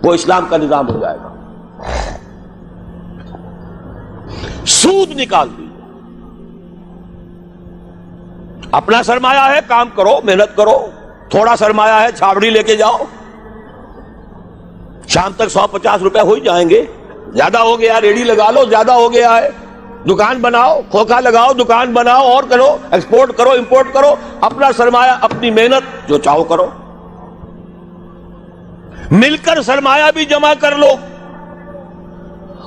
وہ اسلام کا نظام ہو جائے گا۔ سود نکال دیجیے۔ اپنا سرمایہ ہے، کام کرو، محنت کرو، تھوڑا سرمایہ ہے، چھاوڑی لے کے جاؤ، شام تک 150 روپے ہو ہی جائیں گے، زیادہ ہو گیا ریڈی لگا لو، زیادہ ہو گیا ہے دکان بناؤ، کھوکھا لگاؤ، دکان بناؤ، اور کرو، ایکسپورٹ کرو، امپورٹ کرو، اپنا سرمایہ، اپنی محنت جو چاہو کرو، مل کر سرمایہ بھی جمع کر لو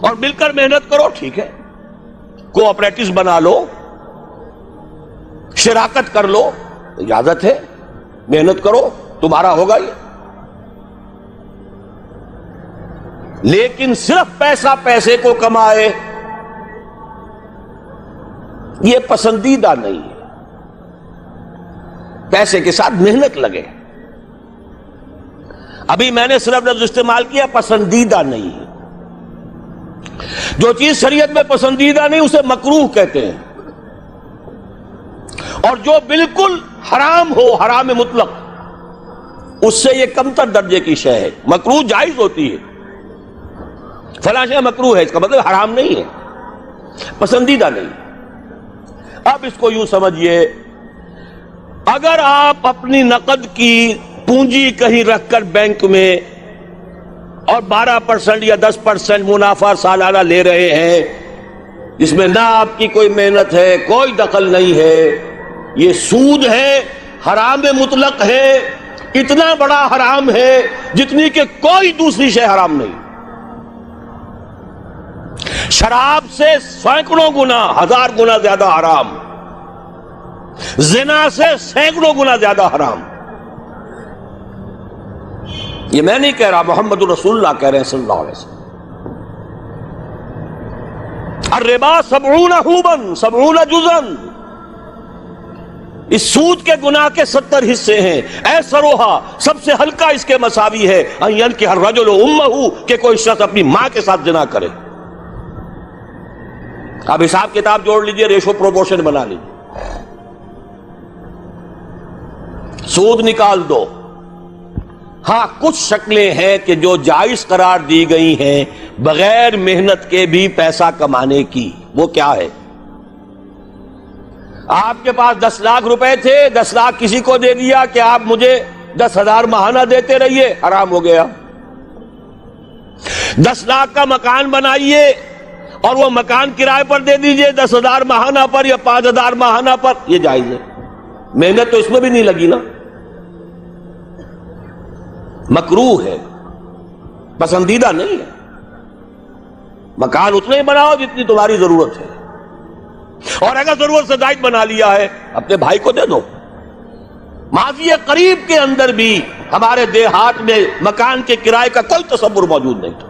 اور مل کر محنت کرو، ٹھیک ہے، کوآپریٹوز بنا لو، شراکت کر لو، اجازت ہے، محنت کرو، تمہارا ہوگا یہ۔ لیکن صرف پیسہ پیسے کو کمائے یہ پسندیدہ نہیں ہے، پیسے کے ساتھ محنت لگے۔ ابھی میں نے صرف لفظ استعمال کیا پسندیدہ نہیں ہے، جو چیز شریعت میں پسندیدہ نہیں اسے مکروہ کہتے ہیں، اور جو بالکل حرام ہو، حرام مطلق، اس سے یہ کمتر درجے کی شے ہے۔ مکروہ جائز ہوتی ہے، فلاں شے مکروہ ہے، اس کا مطلب حرام نہیں ہے، پسندیدہ نہیں۔ اب اس کو یوں سمجھیے، اگر آپ اپنی نقد کی پونجی کہیں رکھ کر بینک میں اور 12% یا 10% منافع سالانہ لے رہے ہیں، جس میں نہ آپ کی کوئی محنت ہے، کوئی دخل نہیں ہے، یہ سود ہے، حرام مطلق ہے، اتنا بڑا حرام ہے جتنی کہ کوئی دوسری شے حرام نہیں۔ شراب سے سینکڑوں گنا، 1000 گنا زیادہ حرام، زنا سے سینکڑوں گنا زیادہ حرام۔ یہ میں نہیں کہہ رہا، محمد رسول اللہ کہہ رہے ہیں صلی اللہ علیہ وسلم۔ الربا 70 حوبا 70 جزءا، اس سود کے گناہ کے 70 حصے ہیں۔ ایسروہا، سب سے ہلکا اس کے مساوی ہے، ان ينكح الرجل امہ، کہ کوئی شخص اپنی ماں کے ساتھ زنا کرے۔ اب حساب کتاب جوڑ لیجئے، ریشو پروپورشن بنا لیجئے، سود نکال دو۔ ہاں کچھ شکلیں ہیں کہ جو جائز قرار دی گئی ہیں بغیر محنت کے بھی پیسہ کمانے کی، وہ کیا ہے؟ آپ کے پاس 10 لاکھ روپے تھے، 10 لاکھ کسی کو دے دیا کہ آپ مجھے 10,000 ماہانہ دیتے رہیے، حرام ہو گیا۔ 10 لاکھ کا مکان بنائیے اور وہ مکان کرائے پر دے دیجئے 10,000 ماہانہ پر یا 5,000 ماہانہ پر، یہ جائز ہے، محنت تو اس میں بھی نہیں لگی نا، مکروہ ہے، پسندیدہ نہیں ہے۔ مکان اتنا ہی بناؤ جتنی تمہاری ضرورت ہے، اور اگر ضرورت سے زائد بنا لیا ہے اپنے بھائی کو دے دو۔ ماضی قریب کے اندر بھی ہمارے دیہات میں مکان کے کرائے کا کوئی تصور موجود نہیں تھا،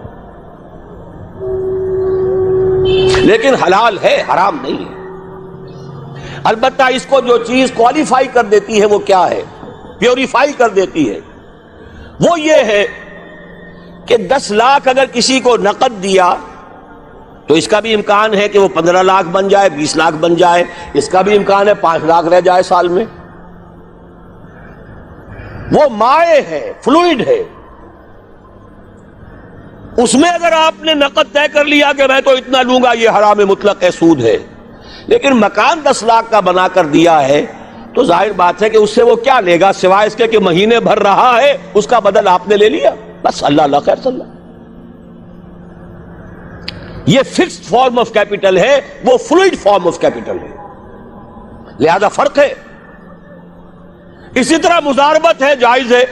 لیکن حلال ہے، حرام نہیں ہے۔ البتہ اس کو جو چیز کوالیفائی کر دیتی ہے وہ کیا ہے، پیوریفائی کر دیتی ہے، وہ یہ ہے کہ 10 لاکھ اگر کسی کو نقد دیا تو اس کا بھی امکان ہے کہ وہ 15 لاکھ بن جائے، 20 لاکھ بن جائے، اس کا بھی امکان ہے 5 لاکھ رہ جائے سال میں۔ وہ مائع ہے، فلوئڈ ہے، اس میں اگر آپ نے نقد طے کر لیا کہ میں تو اتنا لوں گا، یہ حرام مطلق ہے، سود ہے۔ لیکن مکان 10 لاکھ کا بنا کر دیا ہے تو ظاہر بات ہے کہ اس سے وہ کیا لے گا سوائے اس کے کہ مہینے بھر رہا ہے، اس کا بدل آپ نے لے لیا، بس اللہ اللہ خیر صلی اللہ۔ یہ فکسڈ فارم آف کیپٹل ہے، وہ فلوئڈ فارم آف کیپٹل ہے، لہذا فرق ہے۔ اسی طرح مضاربت ہے، جائز ہے۔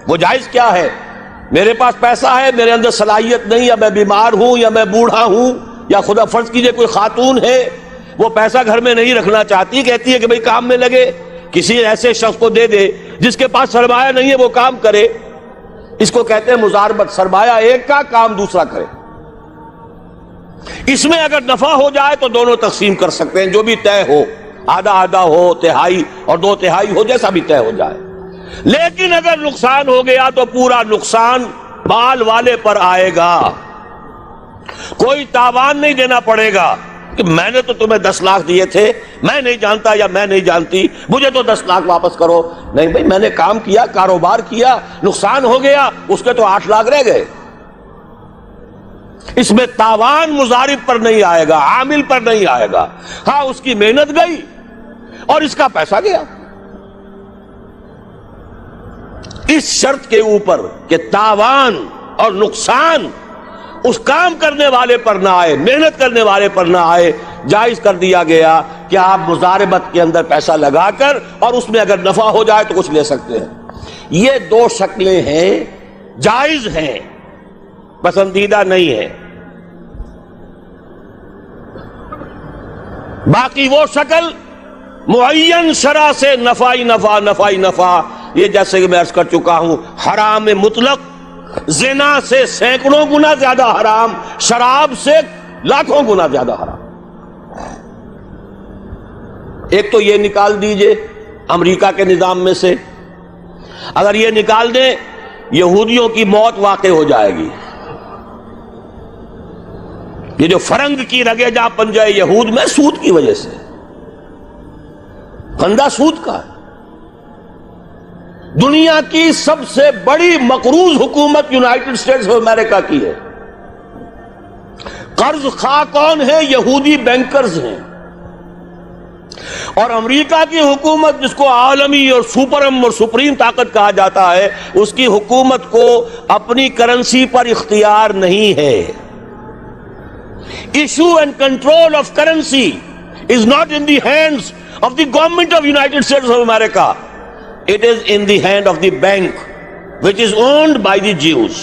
وہ جائز کیا ہے؟ میرے پاس پیسہ ہے، میرے اندر صلاحیت نہیں، یا میں بیمار ہوں، یا میں بوڑھا ہوں، یا خدا فرض کیجئے کوئی خاتون ہے وہ پیسہ گھر میں نہیں رکھنا چاہتی، کہتی ہے کہ بھئی کام میں لگے، کسی ایسے شخص کو دے دے جس کے پاس سرمایہ نہیں ہے وہ کام کرے، اس کو کہتے ہیں مضاربت، سرمایہ ایک کا، کام دوسرا کرے۔ اس میں اگر نفع ہو جائے تو دونوں تقسیم کر سکتے ہیں، جو بھی طے ہو، آدھا آدھا ہو، تہائی اور 2 تہائی ہو، جیسا بھی طے ہو جائے۔ لیکن اگر نقصان ہو گیا تو پورا نقصان مال والے پر آئے گا، کوئی تاوان نہیں دینا پڑے گا کہ میں نے تو تمہیں 10 لاکھ دیے تھے، میں نہیں جانتا یا میں نہیں جانتی، مجھے تو 10 لاکھ واپس کرو۔ نہیں بھائی، میں نے کام کیا، کاروبار کیا، نقصان ہو گیا، اس کے تو 8 لاکھ رہ گئے. اس میں تاوان مضارب پر نہیں آئے گا، عامل پر نہیں آئے گا. ہاں اس کی محنت گئی اور اس کا پیسہ گیا. اس شرط کے اوپر کہ تاوان اور نقصان اس کام کرنے والے پر نہ آئے، محنت کرنے والے پر نہ آئے، جائز کر دیا گیا کہ آپ مضاربت کے اندر پیسہ لگا کر اور اس میں اگر نفع ہو جائے تو کچھ لے سکتے ہیں. یہ 2 شکلیں ہیں، جائز ہیں، پسندیدہ نہیں ہے. باقی وہ شکل معین شرع سے نفعی نفع، یہ جیسے کہ میں عرض کر چکا ہوں، حرام مطلق، زنا سے سینکڑوں گنا زیادہ حرام، شراب سے لاکھوں گنا زیادہ حرام. ایک تو یہ نکال دیجئے امریکہ کے نظام میں سے، اگر یہ نکال دیں یہودیوں کی موت واقع ہو جائے گی. یہ جو فرنگ کی رگے جا پنجے یہود میں سود کی وجہ سے، پھندا سود کا ہے. دنیا کی سب سے بڑی مقروض حکومت یونائٹڈ اسٹیٹس آف امریکہ کی ہے. قرض خواہ کون ہے؟ یہودی بینکرز ہیں. اور امریکہ کی حکومت، جس کو عالمی اور سپرم اور سپریم طاقت کہا جاتا ہے، اس کی حکومت کو اپنی کرنسی پر اختیار نہیں ہے. Issue and control of currency is not in the hands of the government of United States of America. It is in the hand of the bank, which is owned by the Jews.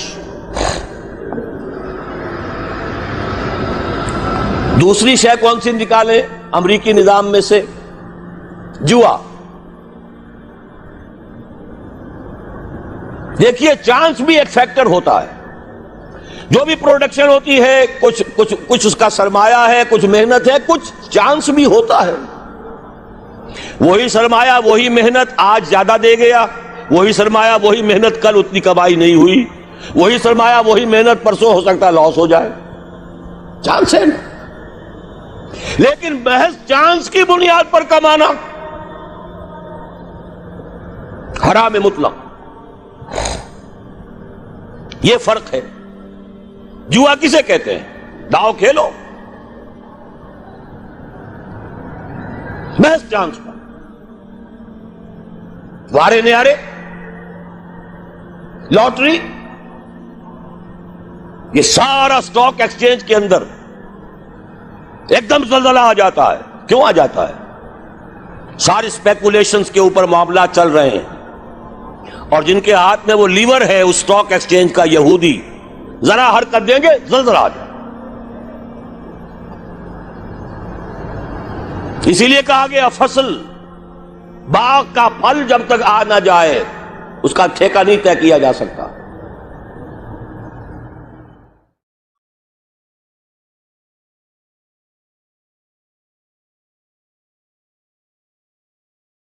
دوسری شے کون سی نکالیں امریکی نظام میں سے؟ جوا. دیکھیے چانس بھی ایک فیکٹر ہوتا ہے. جو بھی پروڈکشن ہوتی ہے کچھ اس کا سرمایہ ہے، کچھ محنت ہے، کچھ چانس بھی ہوتا ہے. وہی سرمایہ وہی محنت آج زیادہ دے گیا، وہی سرمایہ وہی محنت کل اتنی کمائی نہیں ہوئی، وہی سرمایہ وہی محنت پرسوں ہو سکتا ہے لاس ہو جائے. چانس ہے نا. لیکن محض چانس کی بنیاد پر کمانا حرام مطلق، یہ فرق ہے. جوا کسے کہتے ہیں؟ داؤ کھیلو محض چانس پر، وارے نیارے، لاٹری. یہ سارا سٹاک ایکسچینج کے اندر ایک دم زلزلہ آ جاتا ہے. کیوں آ جاتا ہے؟ ساری سپیکولیشنز کے اوپر معاملات چل رہے ہیں، اور جن کے ہاتھ میں وہ لیور ہے اس سٹاک ایکسچینج کا، یہودی، ذرا حرکت دیں گے زلزلہ آ جائے. اسی لیے کہا گیا فصل، باغ کا پھل جب تک آ نہ جائے اس کا ٹھیکہ نہیں طے کیا جا سکتا.